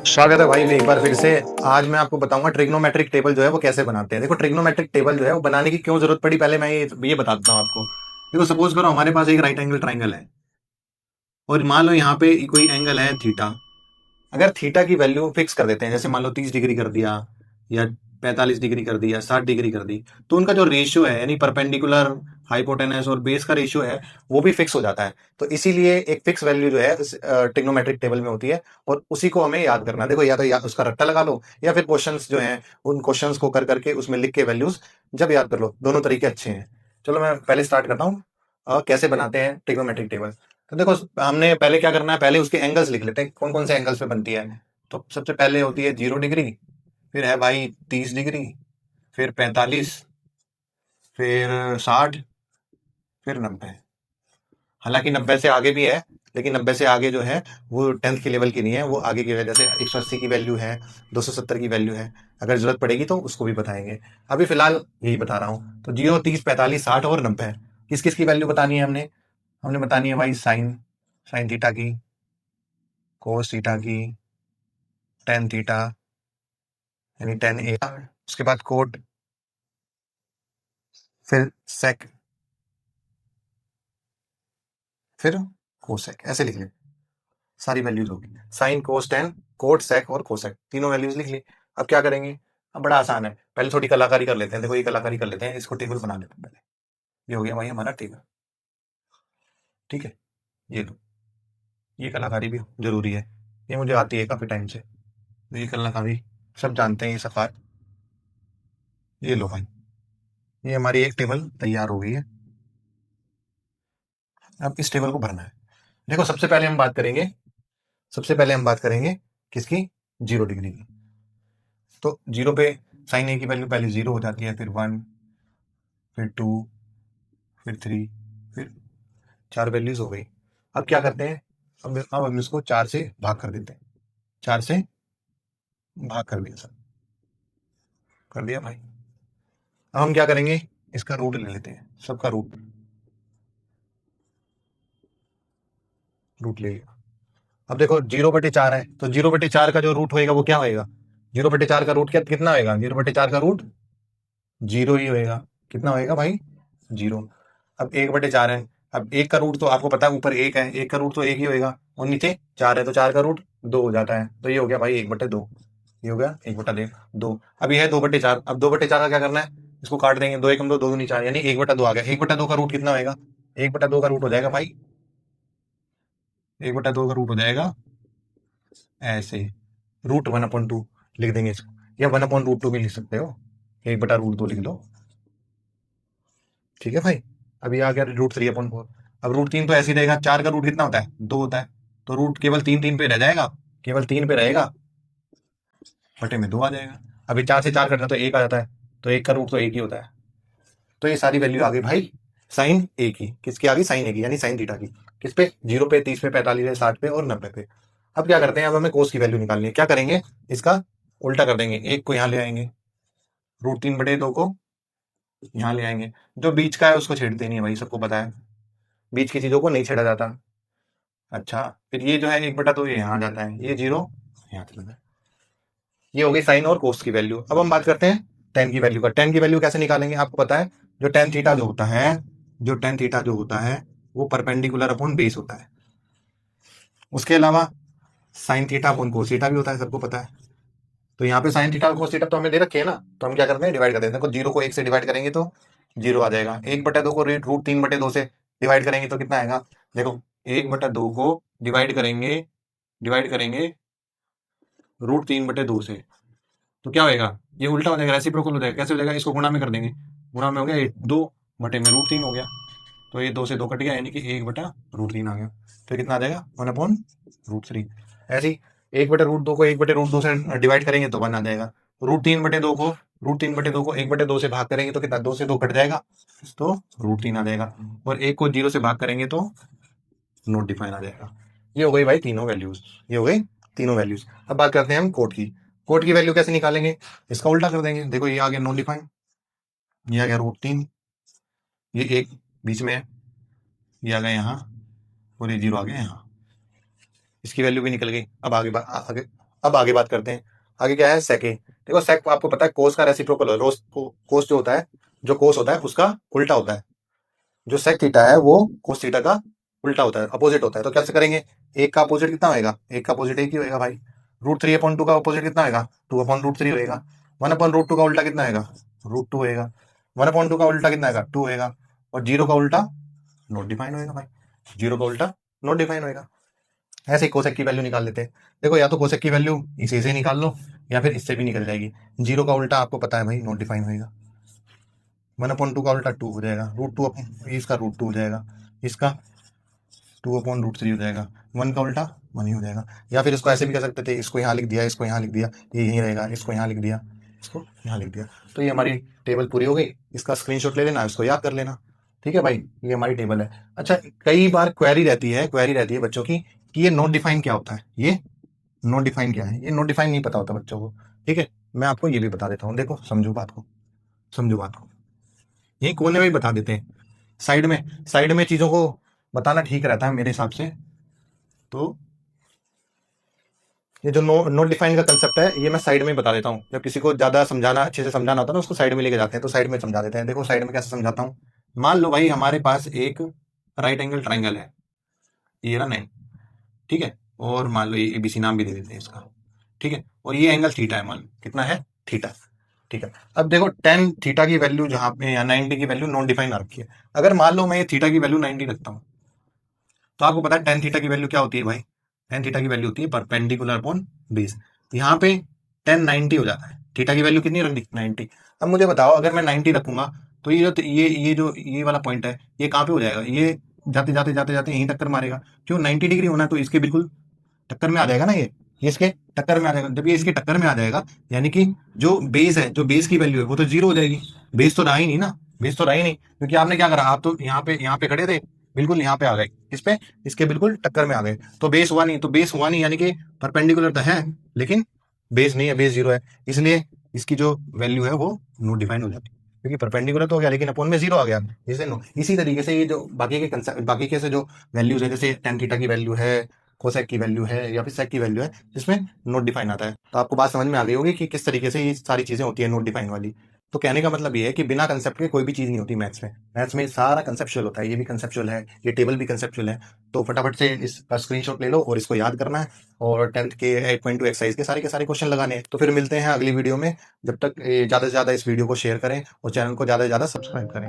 स्वागत है भाई एक बार फिर से। आज मैं आपको बताऊंगा ट्रिग्नोमेट्रिक टेबल जो है वो कैसे बनाते हैं। देखो ट्रिग्नोमेट्रिक टेबल जो है वो बनाने की क्यों जरूरत पड़ी, पहले मैं ये बता देता हूँ आपको। देखो सपोज करो हमारे पास एक राइट एंगल ट्राइंगल है और मान लो यहाँ पे कोई एंगल है थीटा। अगर थीटा की वैल्यू फिक्स कर देते हैं, जैसे मान लो 30 डिग्री कर दिया या 45 डिग्री कर दिया, 60 डिग्री कर दी, तो उनका जो रेशियो है यानी परपेंडिकुलर हाइपोटेनस और बेस का रेशियो है वो भी फिक्स हो जाता है। तो इसीलिए एक फिक्स वैल्यू जो है ट्रिग्नोमेट्रिक टेबल में होती है और उसी को हमें याद करना है। देखो या तो उसका रट्टा लगा लो या फिर क्वेश्चंस जो हैं उन क्वेश्चंस को कर करके उसमें लिख के वैल्यूज जब याद कर लो, दोनों तरीके अच्छे हैं। चलो मैं पहले स्टार्ट करता हूँ कैसे बनाते हैं ट्रिग्नोमेट्रिक टेबल। तो देखो हमने पहले क्या करना है, पहले उसके एंगल्स लिख लेते हैं कौन कौन से एंगल्स पे बनती है। तो सबसे पहले होती है 0 डिग्री, फिर है भाई 30 डिग्री, फिर 45, फिर 60, फिर 90। हालांकि 90 से आगे भी है, लेकिन 90 से आगे जो है वो 10th की लेवल की नहीं है, वो आगे की वजह से 180 की वैल्यू है, 270 की वैल्यू है। अगर जरूरत पड़ेगी तो उसको भी बताएंगे। अभी फिलहाल यही बता रहा हूँ। तो 0, 30, 45, 60 और 90 किस किस की वैल्यू बतानी है हमने। हमने बतानी है भाई साइन, साइन थीटा की, कोस थीटा की, टेन थीटा यानी 10 ए, उसके बाद कोट, फिर सेक, फिर कोसेक, ऐसे लिख ले। सारी वैल्यूज होगी, sine cos tan cot sec और कोसेक, तीनों वैल्यूज लिख ली। अब क्या करेंगे, अब बड़ा आसान है, पहले थोड़ी कलाकारी कर लेते हैं। देखो ये कलाकारी कर लेते हैं, इसको टेबल बना लेते हैं पहले। ये हो गया भाई हमारा टेबल, ठीक है। ये लो, ये कलाकारी भी जरूरी है, ये मुझे आती है काफी टाइम से, तो ये कलाकारी सब जानते हैं ये सफार। ये लो भाई, ये हमारी एक टेबल तैयार हो गई है। अब इस टेबल को भरना है। देखो सबसे पहले हम बात करेंगे किसकी, 0 डिग्री की। तो जीरो पे साइन ए की वैल्यू पहले 0 हो जाती है, फिर 1, फिर 2, फिर 3, फिर 4 वैल्यूज हो गई। अब क्या करते हैं, अब हम इसको 4 से भाग कर देते हैं। 4 से भाग कर दिया सर, कर दिया भाई। अब हम क्या करेंगे, इसका रूट ले लेते हैं, सबका रूट, रूट ले लिया। अब देखो 0/4 है, तो 0/4 का जो रूट होएगा वो क्या होएगा, 0/4 का रूट क्या कितना होएगा, 0/4 का रूट 0 ही होएगा। कितना होएगा भाई, 0। अब 1/4 है, अब एक का रूट तो आपको पता है ऊपर एक है, एक का रूट तो एक ही होएगा, और नीचे 4 है तो 4 का रूट 2 हो जाता है। तो ये हो गया भाई 1/2, ये हो गया 1/2। अब ये है 2/4। अब 2/4 का क्या करना है, इसको काट देंगे, 2 एकम 2, 2 दूनी 4, यानी 1/2 आ गया। 1/2 का रूट कितना होएगा, 1/2 का रूट हो जाएगा भाई, 1/2 का रूट हो जाएगा ऐसे, √1/2 लिख देंगे इसको, या 1/√2 भी लिख सकते हो, 1/√2 लिख दो, ठीक है भाई। अभी आ गया √3/4। अब √3 तो ऐसे ही रहेगा, 4 का रूट कितना होता है, 2 होता है, तो रूट केवल 3 पे रह जाएगा, केवल 3 पे रहेगा, बटे में 2 आ जाएगा। अभी 4 से 4 कटना तो 1 आ जाता है, तो 1 का रूट तो 1 ही होता है। तो ये सारी वैल्यू आ गई भाई साइन ए की, किसकी आ गई, साइन ए की यानी साइन थीटा की। किस पे, 0 पे, 30 पे, 45 पे, 60 पे और 90 पे। अब क्या करते हैं, अब हमें कोस की वैल्यू निकालनी है। क्या करेंगे, इसका उल्टा कर देंगे, एक को यहाँ ले आएंगे, √3/2 को यहाँ ले आएंगे, जो बीच का है उसको छेड़ते नहीं है भाई, सबको पता है बीच की चीजों को नहीं छेड़ा जाता। अच्छा, फिर ये जो है 1/2 ये यहाँ आ जाता है, ये 0 यहाँ चला जाता है। ये हो गई साइन और कोस की वैल्यू। अब हम बात करते हैं टेन की वैल्यू का। टेन की वैल्यू कैसे निकालेंगे, आपको पता है, जो टेन थीटा जो होता है, जो टेन थीटा जो होता है वो परपेंडिकुलर अपॉन बेस होता है। उसके अलावा sine theta upon cos theta भी होता है, सबको पता है। तो यहाँ पे साइन थीटा और कोस थीटा तो हमें दे रखे है ना, तो हम क्या करते हैं, डिवाइड कर देते हैं। देखो 0 को 1 से डिवाइड करेंगे तो 0 आ जाएगा, 1/2 को √3/2 से डिवाइड करेंगे तो कितना आएगा। देखो 1/2 को डिवाइड करेंगे √3/2 से, तो क्या होएगा, ये उल्टा हो जाएगा, रेसिप्रोकल हो जाएगा। कैसे हो जाएगा, इसको गुणा में कर देंगे, गुणा में हो गया 2 बटे में √3 हो गया, तो ये 2 से 2 कट गया, यानी कि 1/√3 आ गया। तो कितना आ जाएगा, 1/√3। ऐसे ही 1/√2 को 1/√2 से डिवाइड करेंगे तो 1 आ जाएगा। √3/2 को 1/2 से भाग करेंगे तो कितना, 2 से 2 कट जाएगा, तो √3 आ जाएगा। और एक को 0 से भाग करेंगे तो नोट डिफाइन आ जाएगा। ये हो गई भाई तीनों वैल्यूज, ये हो गई तीनों वैल्यूज। अब बात करते हैं हम कोड की। कोड की वैल्यू कैसे निकालेंगे, इसका उल्टा कर देंगे। देखो ये आ गया नॉन डिफाइन, ये आ गया √3, ये एक बीच में है, ये आ गया यहाँ, और ये 0 आ गया यहाँ, इसकी वैल्यू भी निकल गई। अब आगे अब आगे बात करते हैं। आगे क्या है, सेके। देखो सेक आपको पता है कोस का रेसिप्रोकल है, कोस जो होता है, जो कोस होता है उसका उल्टा होता है। जो सेक थीटा है वो कोस थीटा का उल्टा होता है, अपोजिट होता है। तो कैसे करेंगे, एक का अपोजिट कितना होएगा, एक का अपोजिट एक ही होएगा भाई। √3/2 का अपोजिट कितना होएगा, 2/√3 होएगा। 1/√2 का उल्टा कितना होएगा, √2 होएगा। 1/2 का उल्टा कितना होएगा, 2 होएगा। और जीरो का उल्टा नॉट डिफाइन होएगा भाई, जीरो का उल्टा नॉट डिफाइन होएगा। ऐसे ही कोसेक की वैल्यू निकाल लेते हैं। देखो या तो कोसेक की वैल्यू इसी से निकाल लो या फिर इससे भी निकल जाएगी। जीरो का उल्टा आपको पता है भाई नॉट डिफाइन होएगा। 1/2 का उल्टा 2 हो जाएगा, √2 इसका √2 हो जाएगा, इसका 2/√3 हो जाएगा। 1 का उल्टा 1 ही हो जाएगा। या फिर इसको ऐसे भी कर सकते थे, इसको यहाँ लिख दिया, इसको यहाँ लिख दिया, ये यहीं रहेगा, इसको यहाँ लिख दिया, इसको यहाँ लिख दिया। तो ये हमारी टेबल पूरी हो गई। इसका स्क्रीनशॉट ले लेना, इसको याद कर लेना। ठीक है भाई, ये हमारी टेबल है। अच्छा, कई बार क्वेरी रहती है बच्चों की कि ये नॉट डिफाइन क्या होता है, ये नॉट डिफाइन क्या है। ये नॉट डिफाइन नहीं पता होता बच्चों को। ठीक है, मैं आपको ये भी बता देता हूँ। देखो समझो बात को, समझो बात को, यही कोने में भी बता देते हैं। साइड में चीजों को बताना ठीक रहता है मेरे हिसाब से। तो ये जो नोट डिफाइन का कंसेप्ट है, ये मैं साइड में बता देता हूँ। जब किसी को ज्यादा समझाना, अच्छे से समझाना होता है ना, उसको साइड में लेके जाते हैं। तो साइड में समझा देते हैं। देखो साइड में कैसे समझाता हूँ। मान लो भाई हमारे पास एक राइट एंगल ट्राइंगल है, ये रहा 9। ठीक है, और मान लो ये एबीसी नाम भी दे देते हैं इसका। ठीक है, और ये एंगल थीटा है, मान लो कितना है, थीटा। ठीक है, अब देखो टेन थीटा की वैल्यू जहां पे, या 90 की वैल्यू नॉन डिफाइन आ रखी है। अगर मान लो मैं ये थीटा की वैल्यू 90 रखता हूँ, तो आपको पता है टेन थीटा की वैल्यू क्या होती है भाई, टेन थीटा की वैल्यू होती है परपेंडिकुलर अपॉन बेस। यहाँ पे टेन 90 हो जाता है, थीटा की वैल्यू कितनी रख दी, 90। अब मुझे बताओ अगर मैं 90 रखूंगा तो ये वाला पॉइंट है, ये कहाँ पे हो जाएगा, ये जाते जाते जाते जाते यहीं टक्कर मारेगा। क्यों, 90 डिग्री होना है तो इसके बिल्कुल टक्कर में आ जाएगा ना, ये इसके टक्कर में आ जाएगा। जब ये इसके टक्कर में आ जाएगा, यानी कि जो बेस है, जो बेस की वैल्यू है वो तो जीरो हो जाएगी। बेस तो रहा ही नहीं ना, बेस तो रहा ही नहीं, क्योंकि आपने क्या करा, आप तो यहाँ पे खड़े थे, बिल्कुल यहाँ पे आ गए, इस पे, इसके बिल्कुल टक्कर में आ गए। तो बेस हुआ नहीं, तो बेस हुआ नहीं यानी कि परपेंडिकुलर तो है लेकिन बेस नहीं है, बेस जीरो है। इसलिए इसकी जो वैल्यू है वो नो डिफाइन हो जाती है, क्योंकि परपेंडिकुलर तो हो गया लेकिन अपॉन में जीरो आ गया, जैसे नो। इसी तरीके से ये जो बाकी के से जो वैल्यूज है, जैसे टेन थीटा की वैल्यू है, कोसेक की वैल्यू है, या फिर सेक की वैल्यू है, जिसमें नोट डिफाइन आता है। तो आपको बात समझ में आ गई होगी कि किस तरीके से ये सारी चीजें होती है नोट डिफाइन वाली। तो कहने का मतलब ये है कि बिना कंसेप्ट के कोई भी चीज नहीं होती मैथ्स में। मैथ्स में सारा कंसेप्चुअल होता है, ये भी कंसेप्चुअल है, ये टेबल भी कंसेप्चुअल है। तो फटाफट से इसका स्क्रीनशॉट ले लो और इसको याद करना है। और 10th के 8.2 एक्सरसाइज के सारे क्वेश्चन लगाने हैं। तो फिर मिलते हैं अगली वीडियो में। जब तक ज्यादा से ज्यादा इस वीडियो को शेयर करें और चैनल को ज्यादा से ज्यादा सब्सक्राइब करें।